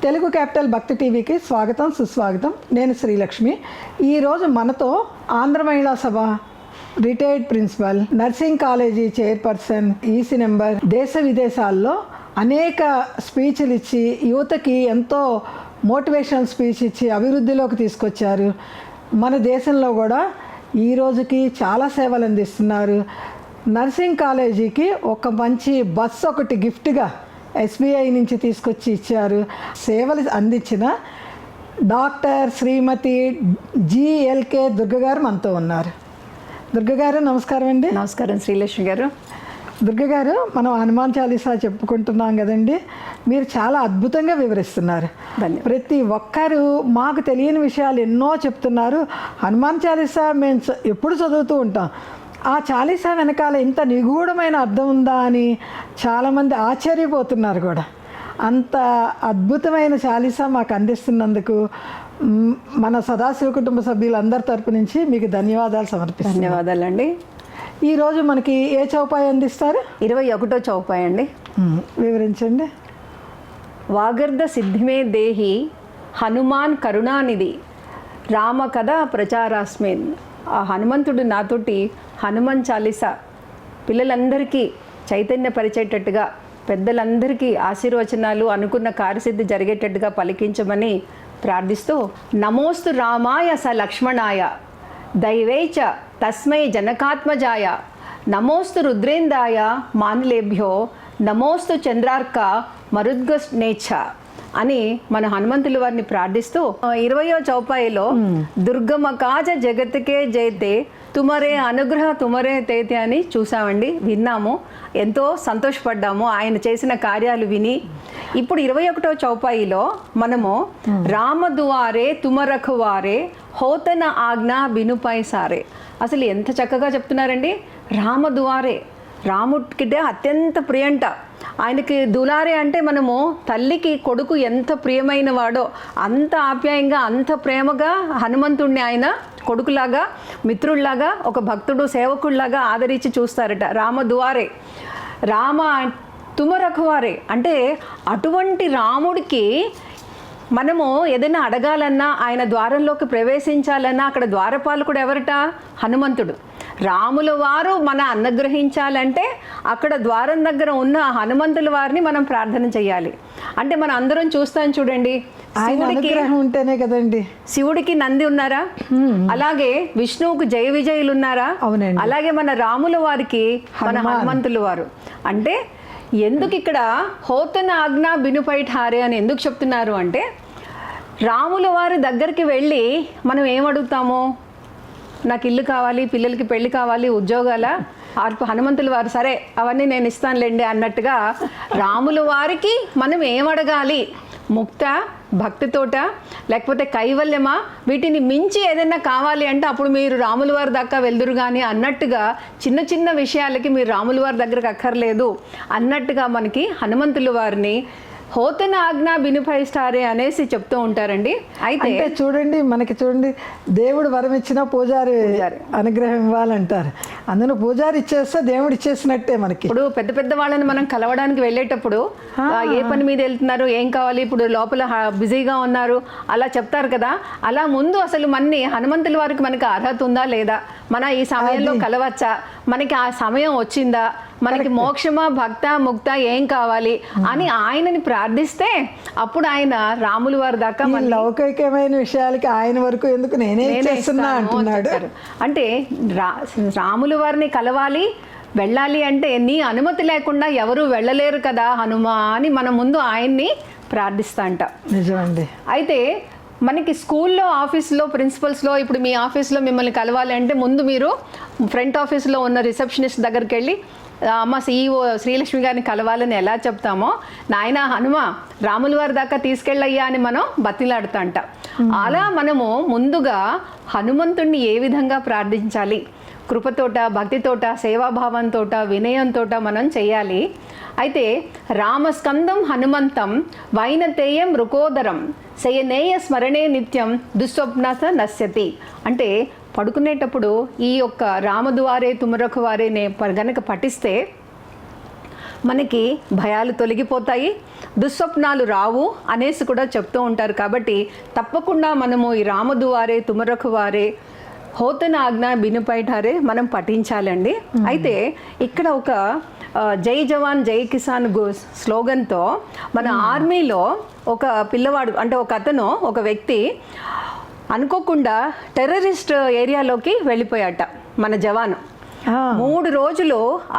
Telugu capital భక్తి టీవీకి స్వాగతం సుస్వాగతం. నేను శ్రీలక్ష్మి. ఈరోజు మనతో ఆంధ్ర మహిళా సభ retired principal, nursing college chairperson, EC number, దేశ విదేశాల్లో అనేక స్పీచ్లు ఇచ్చి యువతకి ఎంతో మోటివేషనల్ స్పీచ్ ఇచ్చి అభివృద్ధిలోకి తీసుకొచ్చారు. మన దేశంలో కూడా ఈ రోజుకి చాలా సేవలు అందిస్తున్నారు. నర్సింగ్ కాలేజీకి ఒక మంచి బస్సు ఒకటి గిఫ్ట్గా ఎస్బీఐ నుంచి తీసుకొచ్చి ఇచ్చారు. సేవలు అందించిన డాక్టర్ శ్రీమతి జిఎల్కే దుర్గ గారు మనతో ఉన్నారు. దుర్గ గారు నమస్కారం అండి. నమస్కారం శ్రీలక్ష్మి గారు. దుర్గ గారు, మనం హనుమాన్ చాలీసా చెప్పుకుంటున్నాం కదండి, మీరు చాలా అద్భుతంగా వివరిస్తున్నారు. ప్రతి ఒక్కరు మాకు తెలియని విషయాలు ఎన్నో చెప్తున్నారు. హనుమాన్ చాలీసా మేము ఎప్పుడు చదువుతూ ఉంటాం, ఆ చాలీసా వెనకాల ఇంత నిగూఢమైన అర్థం ఉందా అని చాలామంది ఆశ్చర్యపోతున్నారు కూడా. అంత అద్భుతమైన చాలీసా మాకు అందిస్తున్నందుకు మన సదాశివ కుటుంబ సభ్యులందరి తరపు నుంచి మీకు ధన్యవాదాలు సమర్పిస్తున్నాను. ధన్యవాదాలండి. ఈరోజు మనకి ఏ చౌపాయి అందిస్తారు? 21వ చౌపాయి అండి. వివరించండి. వాగర్ధ సిద్ధిమే దేహి హనుమాన్ కరుణానిధి రామ కథ ప్రచారాస్మేన్. ఆ హనుమంతుడు నాతోటి హనుమాన్ చాలీసా పిల్లలందరికీ చైతన్యపరిచేటట్టుగా, పెద్దలందరికీ ఆశీర్వచనాలు, అనుకున్న కార్యసిద్ధి జరిగేటట్టుగా పలికించమని ప్రార్థిస్తూ, నమోస్తు రామాయ స లక్ష్మణాయ దైవేచ తస్మై జనకాత్మజాయ నమోస్తు రుద్రేందాయ మానులేభ్యో నమోస్తు చంద్రార్క మరుద్గనేచ్ఛ అని మన హనుమంతుల వారిని ప్రార్థిస్తూ 20వ చౌపాయిలో దుర్గమ కాజ జగత్కే జైతే తుమరే అనుగ్రహ తుమరే తేతే అని చూసామండి, విన్నాము, ఎంతో సంతోషపడ్డాము ఆయన చేసిన కార్యాలు విని. ఇప్పుడు 21వ చౌపాయిలో మనము రామదువారే తుమరఖువారే హోతన ఆజ్ఞ బినుపై సారే. అసలు ఎంత చక్కగా చెప్తున్నారండి. రామదువారే, రాముడికి అత్యంత ప్రియంట. ఆయనకి దులారే అంటే మనము తల్లికి కొడుకు ఎంత ప్రియమైన వాడో అంత ఆప్యాయంగా, అంత ప్రేమగా హనుమంతుడిని ఆయన కొడుకులాగా, మిత్రుల్లాగా, ఒక భక్తుడు సేవకుల్లాగా ఆదరించి చూస్తారట. రామ దువారే, రామ తుమరఖువారే అంటే అటువంటి రాముడికి మనము ఏదైనా అడగాలన్నా, ఆయన ద్వారంలోకి ప్రవేశించాలన్నా అక్కడ ద్వారపాలకుడు ఎవరట? హనుమంతుడు. రాముల వారు మన అనుగ్రహించాలంటే అక్కడ ద్వారం దగ్గర ఉన్న హనుమంతుల వారిని మనం ప్రార్థన చేయాలి. అంటే మనం అందరం చూస్తాం చూడండి, ఉంటేనే కదండి. శివుడికి నంది ఉన్నారా, అలాగే విష్ణువుకు జయ విజయులు ఉన్నారా, అలాగే మన రాముల వారికి మన హనుమంతుల వారు. అంటే ఎందుకు ఇక్కడ హోతన ఆజ్ఞ బినుపైట్ హారే అని ఎందుకు చెప్తున్నారు అంటే, రాముల వారి దగ్గరికి వెళ్ళి మనం ఏమడుగుతాము? నాకు ఇల్లు కావాలి, పిల్లలకి పెళ్లి కావాలి, ఉద్యోగాల హనుమంతుల వారు సరే అవన్నీ నేను ఇస్తానులేండి అన్నట్టుగా రాముల వారికి మనం ఏమడగాలి? ముక్త, భక్తితోట, లేకపోతే కైవల్యమా, వీటిని మించి ఏదైనా కావాలి అంటే అప్పుడు మీరు రాముల వారి దాకా వెళ్దురు కానీ అన్నట్టుగా చిన్న చిన్న విషయాలకి మీరు రాముల వారి దగ్గరకు అక్కర్లేదు అన్నట్టుగా మనకి హనుమంతుల వారిని హోతన ఆజ్ఞ బినుపై స్టారే అనేసి చెప్తూ ఉంటారండి. అయితే చూడండి, మనకి చూడండి, దేవుడు వరం ఇచ్చిన పూజారి అనుగ్రహం ఇవ్వాలంటారు. అందులో పూజారి ఇచ్చేస్తే దేవుడు ఇచ్చేసినట్టే. మనకి ఇప్పుడు పెద్ద పెద్ద వాళ్ళని మనం కలవడానికి వెళ్ళేటప్పుడు ఏ పని మీద వెళ్తున్నారు, ఏం కావాలి, ఇప్పుడు లోపల బిజీగా ఉన్నారు అలా చెప్తారు కదా. అలా ముందు అసలు మనని హనుమంతుల వారికి మనకి అర్హత ఉందా లేదా, మన ఈ సమయంలో కలవచ్చా, మనకి ఆ సమయం వచ్చిందా, మనకి మోక్షమా, భక్త, ముక్త ఏం కావాలి అని ఆయనని ప్రార్థిస్తే అప్పుడు ఆయన రాముల వారి దాకా మన లౌకికమైన విషయాలకి ఆయన వరకు ఎందుకు నేనే చేస్తున్నా అంటున్నాడు. అంటే రాముల వారిని కలవాలి, వెళ్ళాలి అంటే నీ అనుమతి లేకుండా ఎవరు వెళ్ళలేరు కదా హనుమా అని మన ముందు ఆయన్ని ప్రార్థిస్తా అంట. నిజమండి. అయితే మనకి స్కూల్లో, ఆఫీస్లో, ప్రిన్సిపల్స్లో ఇప్పుడు మీ ఆఫీస్లో మిమ్మల్ని కలవాలి అంటే ముందు మీరు ఫ్రంట్ ఆఫీస్లో ఉన్న రిసెప్షనిస్ట్ దగ్గరికి వెళ్ళి అమ్మ CEO శ్రీలక్ష్మి గారిని కలవాలని ఎలా చెప్తామో, నాయన హనుమ రాముల వారి దాకా తీసుకెళ్ళయ్యా అని మనం బతిలాడుతాంట. అలా మనము ముందుగా హనుమంతుణ్ణి ఏ విధంగా ప్రార్థించాలి, కృపతోట, భక్తితోట, సేవాభావంతో, వినయంతో మనం చేయాలి. అయితే రామస్కందం హనుమంతం వైనతేయం రుకోదరం శయనేయ స్మరణే నిత్యం దుస్వప్నస నశ్యతి. అంటే పడుకునేటప్పుడు ఈ యొక్క రామదువారే తుమరఖువారే గనక పఠిస్తే మనకి భయాలు తొలగిపోతాయి, దుస్వప్నాలు రావు అనేసి కూడా చెప్తూ ఉంటారు. కాబట్టి తప్పకుండా మనము ఈ రామదువారే తుమరఖువారే హోతన ఆజ్ఞ బినుపైఠారే మనం పఠించాలండి. అయితే ఇక్కడ ఒక జై జవాన్ జై కిసాన్ స్లోగన్తో మన ఆర్మీలో ఒక పిల్లవాడు అంటే ఒక వ్యక్తి అనుకోకుండా టెర్రరిస్ట్ ఏరియాలోకి వెళ్ళిపోయాట మన జవాను. 3 రోజులు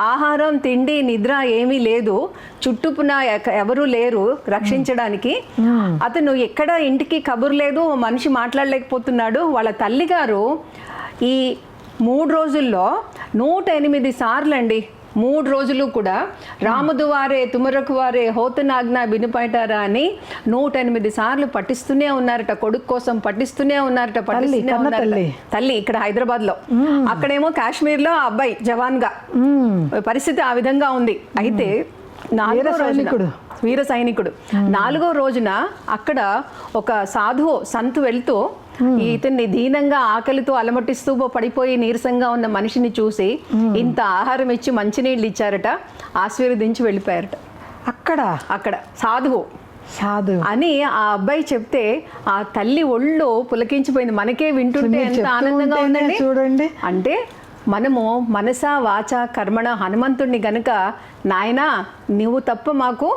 ఆహారం తిండి నిద్ర ఏమీ లేదు, చుట్టుపున ఎవరు లేరు రక్షించడానికి. అతను ఎక్కడ ఇంటికి కబురు లేదు, మనిషి మాట్లాడలేకపోతున్నాడు. వాళ్ళ తల్లిగారు ఈ 3 రోజుల్లో 108 సార్లు అండి, 3 రోజులు కూడా రామదువారే తుమరఖువారే హోతనాజ్ఞ బినుపైటారా అని 108 సార్లు పఠిస్తూనే ఉన్నారట. కొడుకు కోసం పఠిస్తూనే ఉన్నారట. తల్లి ఇక్కడ హైదరాబాద్ లో, అక్కడేమో కాశ్మీర్ లో ఆ అబ్బాయి జవాన్ గా. పరిస్థితి ఆ విధంగా ఉంది. అయితే వీర సైనికుడు 4వ రోజున అక్కడ ఒక సాధువు సంతు వెళ్తూ ఇతన్ని దీనంగా ఆకలితో అలమటిస్తూ పడిపోయి నీరసంగా ఉన్న మనిషిని చూసి ఇంత ఆహారం ఇచ్చి మంచినీళ్ళు ఇచ్చారట, ఆశీర్వదించి వెళ్ళిపోయారట. అక్కడ సాధువు అని ఆ అబ్బాయి చెప్తే ఆ తల్లి ఒళ్ళు పులకించిపోయింది. మనకే వింటుంటే ఎంత ఆనందంగా ఉందండి చూడండి. అంటే మనము మనస వాచ కర్మణ హనుమంతుడిని గనుక, నాయనా నువ్వు తప్ప మాకు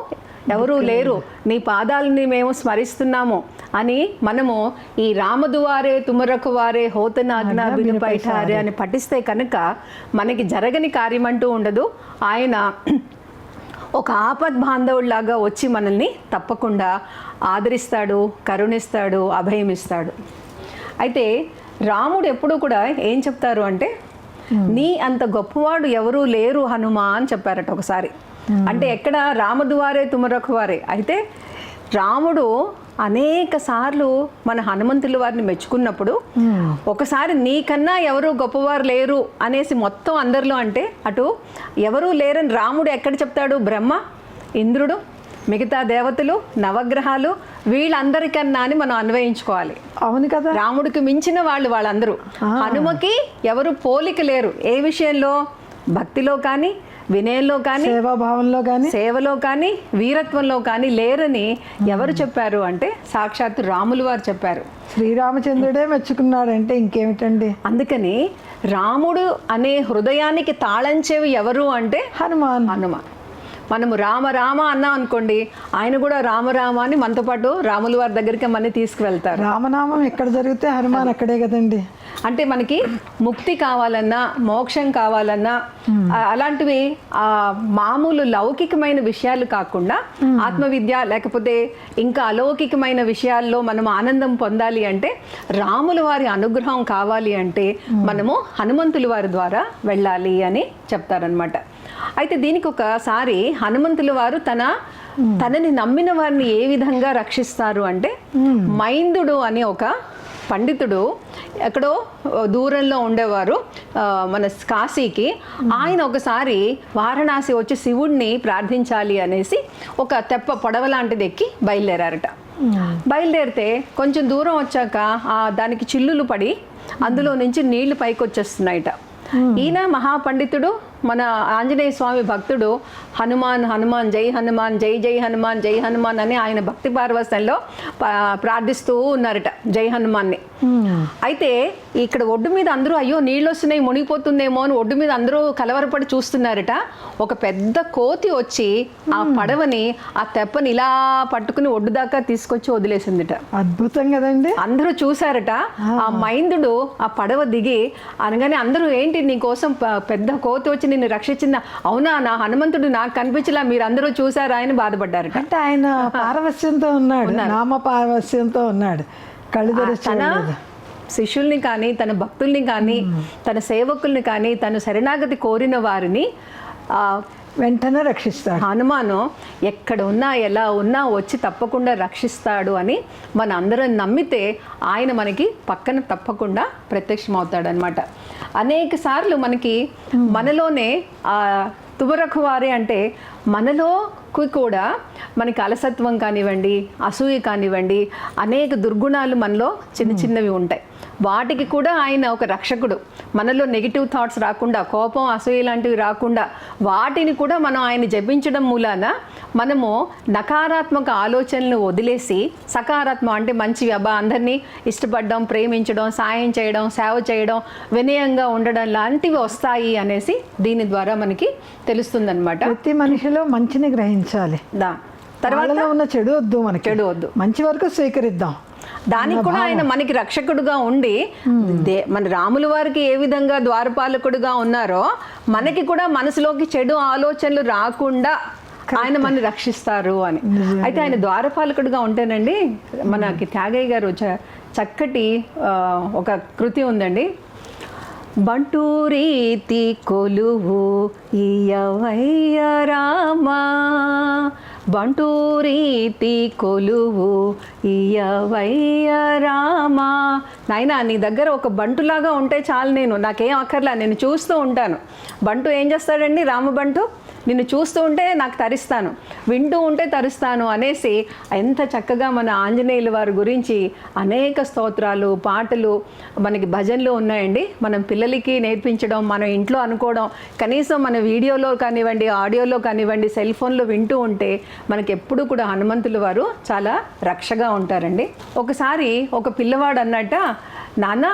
ఎవరూ లేరు, నీ పాదాలని మేము స్మరిస్తున్నాము అని మనము ఈ రామదువారే తుమరఖువారే హోతనాజ్ఞ బినుపైఠారే అని పఠిస్తే కనుక మనకి జరగని కార్యం అంటూ ఉండదు. ఆయన ఒక ఆపద్ బాంధవుడిలాగా వచ్చి మనల్ని తప్పకుండా ఆదరిస్తాడు, కరుణిస్తాడు, అభయమిస్తాడు. అయితే రాముడు ఎప్పుడూ కూడా ఏం చెప్తారు అంటే, నీ అంత గొప్పవాడు ఎవరూ లేరు హనుమా అని చెప్పారట ఒకసారి. అంటే ఎక్కడ రామదువారే తుమరఖువారే. అయితే రాముడు అనేక సార్లు మన హనుమంతుల వారిని మెచ్చుకున్నప్పుడు ఒకసారి నీకన్నా ఎవరు గొప్పవారు లేరు అనేసి మొత్తం అందరిలో అంటే అటు ఎవరూ లేరని రాముడు ఎక్కడ చెప్తాడు? బ్రహ్మ, ఇంద్రుడు, మిగతా దేవతలు, నవగ్రహాలు వీళ్ళందరికన్నా అని మనం అన్వయించుకోవాలి. అవును కదా, రాముడికి మించిన వాళ్ళందరూ. హనుమకి ఎవరు పోలిక లేరు. ఏ విషయంలో? భక్తిలో కానీ, వినయంలో కానీ, సేవాభావంలో కానీ, సేవలో కానీ, వీరత్వంలో కానీ లేరని ఎవరు చెప్పారు అంటే సాక్షాత్తు రాములు వారు చెప్పారు. శ్రీరామచంద్రుడే మెచ్చుకున్నాడంటే ఇంకేమిటండి. అందుకని రాముడు అనే హృదయానికి తాళంచేవి ఎవరు అంటే హనుమాన్. మనము రామ రామ అన్నాం అనుకోండి, ఆయన కూడా రామరామ అని మనతో పాటు రాముల వారి దగ్గరికి మనని తీసుకువెళ్తారు. రామనామం ఎక్కడ జరిగితే హనుమాన్ అక్కడే కదండి. అంటే మనకి ముక్తి కావాలన్నా, మోక్షం కావాలన్నా, అలాంటివి మామూలు లౌకికమైన విషయాలు కాకుండా ఆత్మవిద్య లేకపోతే ఇంకా అలౌకికమైన విషయాల్లో మనం ఆనందం పొందాలి అంటే, రాముల వారి అనుగ్రహం కావాలి అంటే మనము హనుమంతుల వారి ద్వారా వెళ్ళాలి అని చెప్తారనమాట. అయితే దీనికి ఒకసారి హనుమంతుల వారు తనని నమ్మిన వారిని ఏ విధంగా రక్షిస్తారు అంటే, మైందుడు అనే ఒక పండితుడు ఎక్కడో దూరంలో ఉండేవారు మన కాశీకి. ఆయన ఒకసారి వారణాసి వచ్చి శివుడిని ప్రార్థించాలి అనేసి ఒక తెప్ప పొడవ లాంటిది ఎక్కి బయలుదేరారట. బయలుదేరితే కొంచెం దూరం వచ్చాక దానికి చిల్లులు పడి అందులో నుంచి నీళ్లు పైకి వచ్చేస్తున్నాయిట. ఈయన మహాపండితుడు, మన ఆంజనేయ స్వామి భక్తుడు, హనుమాన్ హనుమాన్ జై హనుమాన్ జై జై హనుమాన్ జై హనుమాన్ అని ఆయన భక్తి పార్వశంలో ప్రార్థిస్తూ ఉన్నారట జై హనుమాన్ని. అయితే ఇక్కడ ఒడ్డు మీద అందరూ అయ్యో నీళ్ళు వస్తున్నాయి మునిగిపోతుందేమో అని ఒడ్డు మీద అందరూ కలవరపడి చూస్తున్నారట. ఒక పెద్ద కోతి వచ్చి ఆ పడవని ఆ తెప్పని ఇలా పట్టుకుని ఒడ్డు దాకా తీసుకొచ్చి వదిలేసిందిట. అద్భుతం కదండి. అందరూ చూసారట. ఆ మైందుడు ఆ పడవ దిగి అనగానే అందరూ ఏంటి నీ కోసం పెద్ద కోతి వచ్చి నిన్ను రక్షించిందా? అవునా, నా హనుమంతుడు నాకు కనిపించలా, మీరు అందరూ చూసారా అని బాధపడ్డారట. అంటే ఆయన పారవస్యంతో ఉన్నాడు, నామ పారవస్యంతో ఉన్నాడు. తన శిష్యుల్ని కానీ, తన భక్తుల్ని కానీ, తన సేవకుల్ని కానీ, తను శరణాగతి కోరిన వారిని వెంటనే రక్షిస్తాడు. హనుమాను ఎక్కడ ఉన్నా ఎలా ఉన్నా వచ్చి తప్పకుండా రక్షిస్తాడు అని మన అందరం నమ్మితే ఆయన మనకి పక్కన తప్పకుండా ప్రత్యక్షమవుతాడు అనమాట. అనేక సార్లు మనకి మనలోనే తుమరఖువారే అంటే మనలోకి కూడా మనకి అలసత్వం కానివ్వండి, అసూయ కానివ్వండి, అనేక దుర్గుణాలు మనలో చిన్న చిన్నవి ఉంటాయి. వాటికి కూడా ఆయన ఒక రక్షకుడు. మనలో నెగిటివ్ థాట్స్ రాకుండా, కోపం, అసూయ లాంటివి రాకుండా వాటిని కూడా మనం ఆయన జపించడం మూలాన మనము నకారాత్మక ఆలోచనలు వదిలేసి సకారాత్మక అంటే మంచివి, అబ్బా అందరినీ ఇష్టపడడం, ప్రేమించడం, సాయం చేయడం, సేవ చేయడం, వినయంగా ఉండడం లాంటివి వస్తాయి అనేసి దీని ద్వారా మనకి తెలుస్తుందన్నమాట. ప్రతి మనిషిలో మంచిని గ్రహించాలి, తర్వాత ఉన్న చెడు వద్దు, మనకి చెడు వద్దు, మంచి వరకు స్వీకరిద్దాం. దానికి కూడా ఆయన మనకి రక్షకుడుగా ఉండి మన రాముల వారికి ఏ విధంగా ద్వారపాలకుడుగా ఉన్నారో మనకి కూడా మనసులోకి చెడు ఆలోచనలు రాకుండా ఆయన మనని రక్షిస్తారు అని. అయితే ఆయన ద్వారపాలకుడుగా ఉంటేనండి, మనకి త్యాగయ్య గారు చక్కటి ఒక కృతి ఉందండి. బంటు రీతి కొలువు ఇయవయ్య రామా, బంటు రీతి కొలువు ఇయవయ్య రామా. నాయనా నీ దగ్గర ఒక బంటులాగా ఉంటే చాలు, నాకేం అక్కర్లా, నేను చూస్తూ ఉంటాను. బంటు ఏం చేస్తాడండి, రామబంటు నిన్ను చూస్తూ ఉంటే నాకు తరిస్తాను, వింటూ ఉంటే తరుస్తాను అనేసి ఎంత చక్కగా మన ఆంజనేయుల వారి గురించి అనేక స్తోత్రాలు, పాటలు, మనకి భజనలు ఉన్నాయండి. మనం పిల్లలకి నేర్పించడం, మన ఇంట్లో అనుకోవడం, కనీసం మన వీడియోలో కానివ్వండి, ఆడియోలో కానివ్వండి, సెల్ ఫోన్లో వింటూ ఉంటే మనకి ఎప్పుడు కూడా హనుమంతుల వారు చాలా రక్షగా ఉంటారండి. ఒకసారి ఒక పిల్లవాడు అన్నట్ట, నాన్న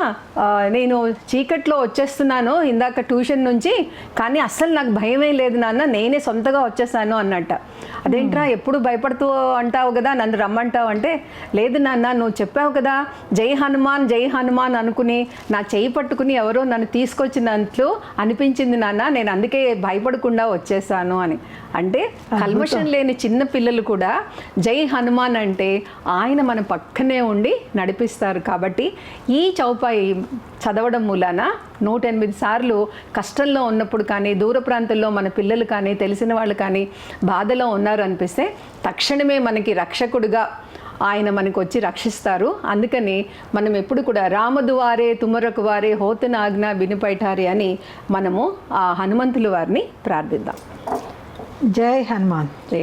నేను చీకట్లో వచ్చేస్తున్నాను ఇందాక ట్యూషన్ నుంచి, కానీ అస్సలు నాకు భయమే లేదు నాన్న, నేనే సొంతగా వచ్చేసాను అన్నట్ట. అదేంట్రా ఎప్పుడు భయపడుతూ అంటావు కదా, నన్ను రమ్మంటావు అంటే, లేదు నాన్న నువ్వు చెప్పావు కదా జై హనుమాన్ జై హనుమాన్ అనుకుని నా చేయి పట్టుకుని ఎవరో నన్ను తీసుకొచ్చినట్లు అనిపించింది నాన్న, నేను అందుకే భయపడకుండా వచ్చేసాను అని. అంటే కల్మషం లేని చిన్న పిల్లలు కూడా జై హనుమాన్ అంటే ఆయన మన పక్కనే ఉండి నడిపిస్తారు. కాబట్టి ఈ చౌపాయి చదవడం మూలాన 108 సార్లు కష్టంలో ఉన్నప్పుడు కానీ, దూర ప్రాంతంలో మన పిల్లలు కానీ, తెలిసిన వాళ్ళు కానీ బాధలో ఉన్నారు అనిపిస్తే తక్షణమే మనకి రక్షకుడుగా ఆయన మనకు వచ్చి రక్షిస్తారు. అందుకని మనం ఎప్పుడు కూడా రామదువారే తుమరకు వారే హోతన ఆజ్ఞ వినిపైఠారే అని మనము ఆ హనుమంతుల వారిని ప్రార్థిద్దాం. జై హనుమాన్.